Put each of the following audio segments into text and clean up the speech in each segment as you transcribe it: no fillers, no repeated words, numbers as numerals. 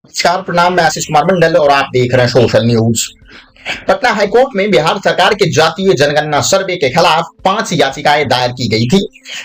नमस्कार, प्रणाम। मैं आशीष कुमार मंडल और आप देख रहे हैं सोशल न्यूज। पटना हाईकोर्ट में बिहार सरकार के जातीय जनगणना सर्वे के खिलाफ 5 याचिकाएं दायर की गई थी।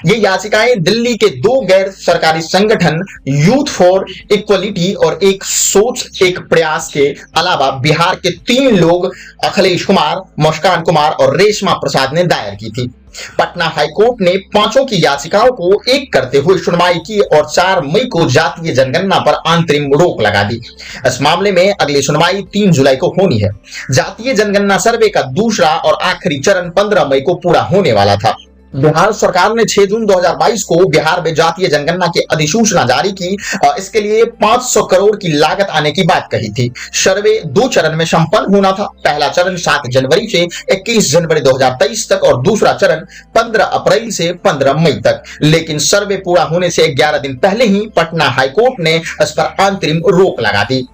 ये याचिकाएं दिल्ली के 2 गैर सरकारी संगठन यूथ फॉर इक्वलिटी और एक सोच एक प्रयास के अलावा बिहार के 3 लोग अखिलेश कुमार, मुस्कान कुमार और रेशमा प्रसाद ने दायर की थी। पटना हाईकोर्ट ने पांचों की याचिकाओं को एक करते हुए सुनवाई की और 4 मई को जातीय जनगणना पर अंतरिम रोक लगा दी। इस मामले में अगली सुनवाई 3 जुलाई को होनी है। जातीय जनगणना सर्वे का दूसरा और आखिरी चरण 15 मई को पूरा होने वाला था। बिहार सरकार ने 6 जून 2022 को बिहार में जातीय जनगणना की अधिसूचना जारी की। इसके लिए 500 करोड़ की लागत आने की बात कही थी। सर्वे 2 चरण में संपन्न होना था। पहला चरण 7 जनवरी से 21 जनवरी 2023 तक और दूसरा चरण 15 अप्रैल से 15 मई तक। लेकिन सर्वे पूरा होने से 11 दिन पहले ही पटना हाईकोर्ट ने इस पर अंतरिम रोक लगा दी।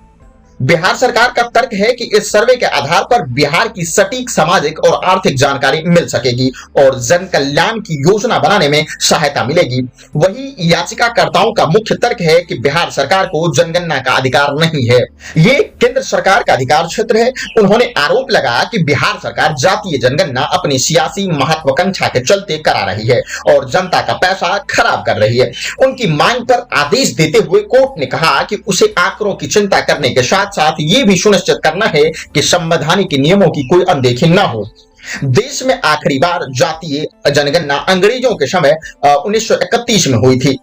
बिहार सरकार का तर्क है कि इस सर्वे के आधार पर बिहार की सटीक सामाजिक और आर्थिक जानकारी मिल सकेगी और जन कल्याण की योजना बनाने में सहायता मिलेगी। वही याचिकाकर्ताओं का मुख्य तर्क है कि बिहार सरकार को जनगणना का अधिकार नहीं है, ये केंद्र सरकार का अधिकार क्षेत्र है। उन्होंने आरोप लगाया कि बिहार सरकार जातीय जनगणना अपनी सियासी महत्वाकांक्षा के चलते करा रही है और जनता का पैसा खराब कर रही है। उनकी मांग पर आदेश देते हुए कोर्ट ने कहा कि उसे आंकड़ों की चिंता करने के साथ साथ ये भी सुनिश्चित करना है कि संवैधानिक नियमों की कोई अनदेखी न हो। देश में आखिरी बार जातीय जनगणना अंग्रेजों के समय 1931 में हुई थी।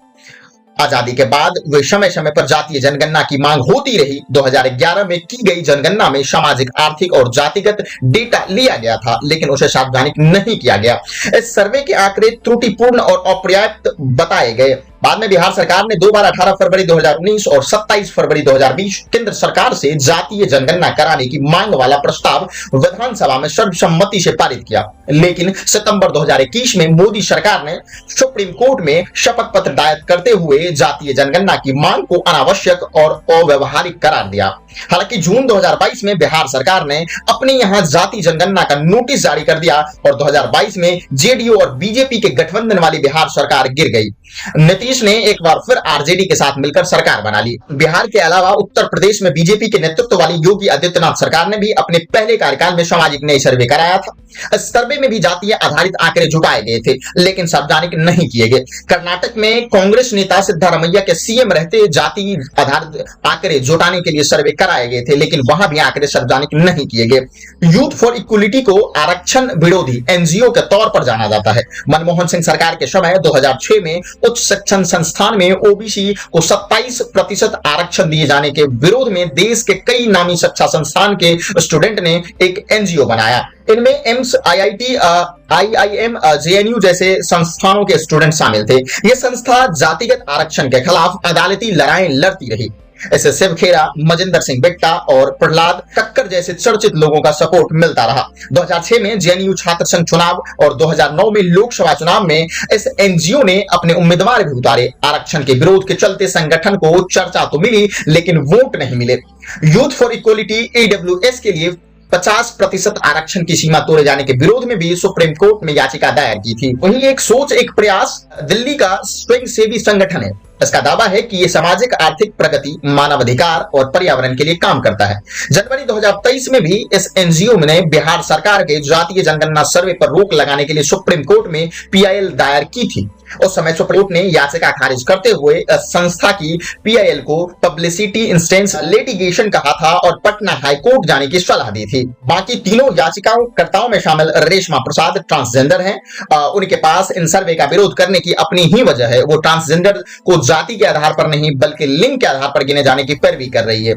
आजादी के बाद वे समय समय पर जातीय जनगणना की मांग होती रही। 2011 में की गई जनगणना में सामाजिक, आर्थिक और जातिगत डेटा लिया गया था, लेकिन उसे सार्वजनिक नहीं किया गया। इस सर्वे के आंकड़े त्रुटिपूर्ण और अपर्याप्त बताए गए। बाद में बिहार सरकार ने 2 बार 18 फरवरी 2019 और 27 फरवरी 2020 केंद्र सरकार से जातीय जनगणना कराने की मांग वाला प्रस्ताव विधानसभा में सर्वसम्मति से पारित किया। लेकिन सितंबर 2021 में मोदी सरकार ने सुप्रीम कोर्ट में शपथ पत्र दायर करते हुए जातीय जनगणना की मांग को अनावश्यक और अव्यवहारिक करार दिया। हालांकि जून 2022 में बिहार सरकार ने अपने यहां जाति जनगणना का नोटिस जारी कर दिया और 2022 में जेडीयू और बीजेपी के गठबंधन वाली बिहार सरकार गिर गई। नीतीश ने एक बार फिर आरजेडी के साथ मिलकर सरकार बना ली। बिहार के अलावा उत्तर प्रदेश में बीजेपी के नेतृत्व वाली योगी आदित्यनाथ सरकार ने भी अपने पहले कार्यकाल में सामाजिक न्याय सर्वे कराया था। इस सर्वे में भी जातीय आधारित आंकड़े जुटाए गए थे, लेकिन सार्वजनिक नहीं किए गए। कर्नाटक में कांग्रेस नेता सिद्धारमैया के सीएम रहते जाति आधारित आंकड़े जुटाने के लिए सर्वे कराए गए थे, लेकिन वहां भी आंकड़े सार्वजनिक नहीं किए गए। यूथ फॉर इक्वलिटी को आरक्षण विरोधी एनजीओ के तौर पर जाना जाता है। मनमोहन सिंह सरकार के समय 2006 में उच्च शिक्षण संस्थान में ओबीसी को 27% आरक्षण दिए जाने के विरोध में देश के कई नामी शिक्षा संस्थान के स्टूडेंट ने एक एनजीओ बनाया। इनमें एम्स, आईआईटी, आईआईएम, जेएनयू जैसे संस्थानों के स्टूडेंट शामिल थे। यह संस्था जातिगत आरक्षण के खिलाफ अदालती लड़ाई लड़ती रही। इसे शिव खेरा, मजिंदर सिंह बिट्टा और प्रहलाद कक्कर जैसे चर्चित लोगों का सपोर्ट मिलता रहा। 2006 में जेएनयू छात्र संघ चुनाव और 2009 में लोकसभा चुनाव में इस एनजीओ ने अपने उम्मीदवार भी उतारे। आरक्षण के विरोध के चलते संगठन को चर्चा तो मिली, लेकिन वोट नहीं मिले। यूथ फॉर इक्वलिटी ईडब्ल्यूएस के लिए 50% आरक्षण की सीमा तोड़े जाने के विरोध में भी सुप्रीम कोर्ट में याचिका दायर की थी। वहीं एक सोच एक प्रयास दिल्ली का स्वयंसेवी संगठन है। इसका दावा है कि यह सामाजिक, आर्थिक प्रगति, मानवाधिकार और पर्यावरण के लिए काम करता है। जनवरी 2023 में भी इस एनजीओ ने बिहार सरकार के जातीय जनगणना सर्वे पर रोक लगाने के लिए सुप्रीम कोर्ट में पीआईएल दायर की थी। उस समय सुप्रीम कोर्ट ने याचिका खारिज करते हुए संस्था की पीआईएल को पब्लिसिटी इंस्टेंस लिटिगेशन कहा था और पटना हाईकोर्ट जाने की सलाह दी थी। बाकी तीनों याचिकाकर्ताओं में शामिल रेशमा प्रसाद ट्रांसजेंडर हैं। उनके पास इन सर्वे का विरोध करने की अपनी ही वजह है। वो ट्रांसजेंडर को जाति के आधार पर नहीं बल्कि लिंग के आधार पर गिने जाने की पैरवी कर रही है।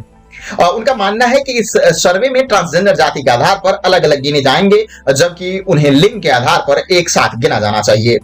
उनका मानना है कि इस सर्वे में ट्रांसजेंडर जाति के आधार पर अलग अलग गिने जाएंगे, जबकि उन्हें लिंग के आधार पर एक साथ गिना जाना चाहिए।